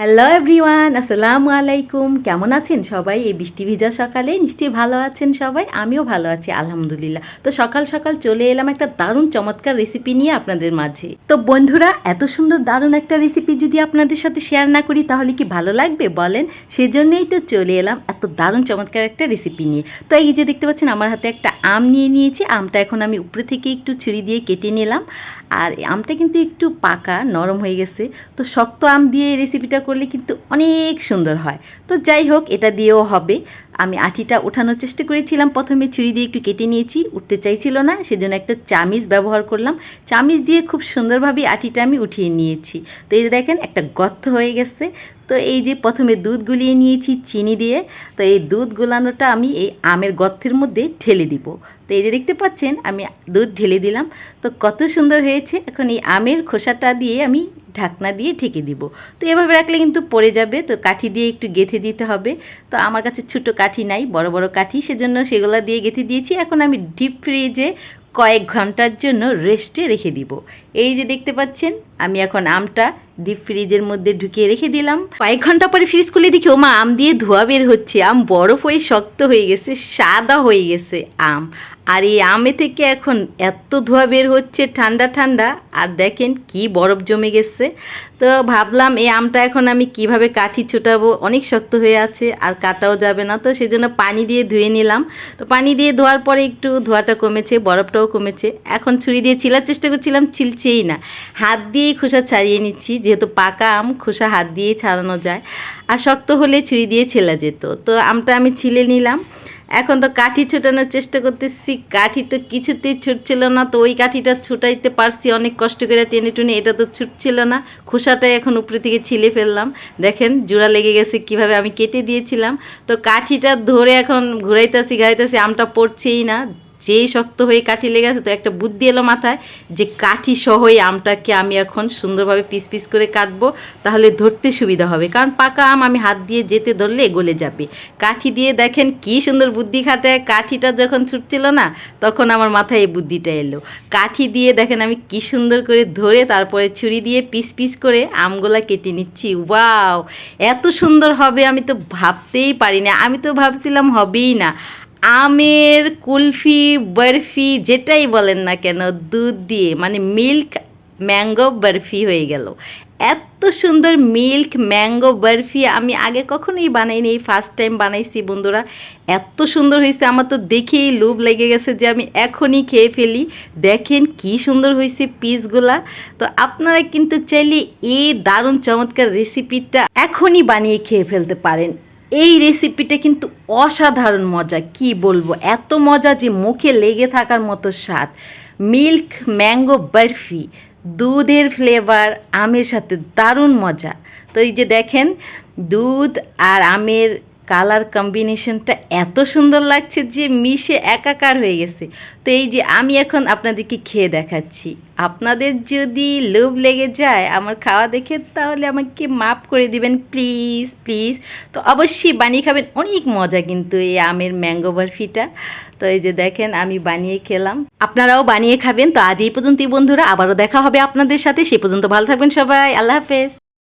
Hello everyone, আসসালামু আলাইকুম। কেমন আছেন সবাই? এই বৃষ্টি ভিজা সকালে নিশ্চয়ই ভালো আছেন সবাই। আমিও ভালো আছি আলহামদুলিল্লাহ। তো সকাল সকাল চলে এলাম একটা দারুণ চমৎকার রেসিপি নিয়ে আপনাদের মাঝে। তো বন্ধুরা, এত সুন্দর দারুণ একটা রেসিপি যদি আপনাদের সাথে শেয়ার না করি তাহলে কি ভালো লাগবে বলেন? সেজন্যই তো চলে এলাম এত দারুণ চমৎকার একটা রেসিপি নিয়ে। তো এই যে দেখতে পাচ্ছেন আমার হাতে একটা আম নিয়ে নিয়েছি। আমটা এখন আমি উপরে থেকে একটু ছুরি দিয়ে কেটে নিলাম। আর আমটা কিন্তু একটু পাকা নরম হয়ে গেছে। তো শক্ত আম দিয়ে এই রেসিপিটা করলে কিন্তু অনেক সুন্দর হয়। তো যাই হোক, এটা দিয়েও হবে। আমি আটিটা ওঠানোর চেষ্টা করেছিলাম, প্রথমে ছুরি দিয়ে একটু কেটে নিয়েছি, উঠতে চাইছিল না, সেজন্য একটা চামিচ ব্যবহার করলাম। চামিচ দিয়ে খুব সুন্দরভাবে আটিটা আমি উঠিয়ে নিয়েছি। তো এই যে দেখেন একটা গর্ত হয়ে গেছে। তো এই যে প্রথমে দুধ গুলিয়ে নিয়েছি চিনি দিয়ে। তো এই দুধ গোলানোটা আমি এই আমের গর্তের মধ্যে ঢেলে দিব। তো এই যে দেখতে পাচ্ছেন আমি দুধ ঢেলে দিলাম। তো কত সুন্দর হয়েছে। এখন এই আমের খোসাটা দিয়ে আমি ঢাকনা দিয়ে ঢেকে দিব। তো এভাবে রাখলে কিন্তু পড়ে যাবে। তো কাঠি দিয়ে একটু গেঁথে দিতে হবে। তো আমার কাছে ছোটো কাঠি নাই, বড় বড় কাঠি, সেজন্য সেগুলো দিয়ে গেঁথে দিয়েছি। এখন আমি ডিপ ফ্রিজে কয়েক ঘন্টার জন্য রেস্টে রেখে দিব। এই যে দেখতে পাচ্ছেন আমি এখন আমটা ডিপ ফ্রিজের মধ্যে ঢুকিয়ে রেখে দিলাম। কয়েক ঘন্টা পরে ফ্রিজ খুলে দেখি ওমা আম দিয়ে ধোয়া বের হচ্ছে। আম বরফ হয়ে শক্ত হয়ে গেছে, সাদা হয়ে গেছে আম। আর এই আমে থেকে এখন এত ধোয়া বের হচ্ছে ঠান্ডা ঠান্ডা। আর দেখেন কি বরফ জমে গেছে। তো ভাবলাম এই আমটা এখন আমি কিভাবে কাঠি ছোটাবো, অনেক শক্ত হয়ে আছে আর কাটাও যাবে না। তো সেজন্য পানি দিয়ে ধুয়ে নিলাম। তো পানি দিয়ে ধোয়ার পরে একটু ধোয়াটা কমেছে, বরফটাও কমেছে। এখন ছুরি দিয়ে ছিলার চেষ্টা করছিলাম, ছিলছেই না। হাত দিয়েই খোসা ছাড়িয়ে নিচ্ছি, যেহেতু পাকা আম খোসা হাত দিয়েই ছাড়ানো যায়। আর শক্ত হলে ছুরি দিয়ে ছেলা যেত। তো আমটা আমি ছিলে নিলাম। এখন তো কাঠি ছোটানোর চেষ্টা করতেছি, কাঠি তো কিছুতেই ছুটছিল না। তো ওই কাঠিটা ছুটাইতে পারছি অনেক কষ্ট করে টেনে টুনে, এটা তো ছুটছিল না। খোসাটাই এখন উপরে থেকে ছিলে ফেললাম। দেখেন জোড়া লেগে গেছে কিভাবে আমি কেটে দিয়েছিলাম। তো কাঠিটা ধরে এখন ঘুরাইতেছি, আমটা পড়ছেই না, যেই শক্ত হয়ে কাঠি লেগে আছে। তো একটা বুদ্ধি এলো মাথায় যে কাঠি সহই আমটাকে আমি এখন সুন্দরভাবে পিস পিস করে কাটবো, তাহলে ধরতে সুবিধা হবে। কারণ পাকা আম আমি হাত দিয়ে যেতে ধরলে গলে যাবে। কাঠি দিয়ে দেখেন কি সুন্দর বুদ্ধি খাটায়। কাঠিটা যখন ছুটছিল না তখন আমার মাথায় এই বুদ্ধিটা এলো। কাঠি দিয়ে দেখেন আমি কি সুন্দর করে ধরে তারপরে ছুরি দিয়ে পিস পিস করে আমগুলা কেটে নিচ্ছি। ওয়াও, এত সুন্দর হবে আমি তো ভাবতেই পারি না। আমি তো ভাবছিলাম হবেই না। আমের কুলফি, বরফি যেটাই বলেন না কেন, দুধ দিয়ে মানে মিল্ক ম্যাঙ্গো বরফি হয়ে গেল। এত সুন্দর মিল্ক ম্যাঙ্গো বরফি আমি আগে কখনোই বানাইনি, এই ফার্স্ট টাইম বানাইছি বন্ধুরা। এত সুন্দর হয়েছে, আমার তো দেখেই লোভ লেগে গেছে যে আমি এখনই খেয়ে ফেলি। দেখেন কি সুন্দর হয়েছে পিসগুলা। তো আপনারা কিন্তু চাইলে এই দারুণ চমৎকার রেসিপিটা এখনই বানিয়ে খেয়ে ফেলতে পারেন। এই রেসিপিটা কিন্তু অসাধারণ মজা, কি বলবো, এত মজা যে মুখে লেগে থাকার মতো স্বাদ। মিল্ক ম্যাঙ্গো বরফি, দুধের ফ্লেভার আমের সাথে দারুণ মজা। তো এই যে দেখেন দুধ আর আমের কালার কম্বিনেশনটা এত সুন্দর লাগছে যে মিশে একাকার হয়ে গেছে। তো এই যে আমি এখন আপনাদেরকে খেয়ে দেখাচ্ছি। আপনাদের যদি লোভ লেগে যায় আমার খাওয়া দেখে তাহলে আমাকে মাফ করে দিবেন প্লিজ প্লিজ। তো অবশ্যই বানিয়ে খাবেন, অনেক মজা কিন্তু এই আমের ম্যাঙ্গো বরফিটা। তো এই যে দেখেন আমি বানিয়ে খেলাম, আপনারাও বানিয়ে খাবেন। তো আজ এই পর্যন্তই বন্ধুরা, আবারও দেখা হবে আপনাদের সাথে। সে পর্যন্ত ভালো থাকবেন সবাই, আল্লাহ হাফেজ।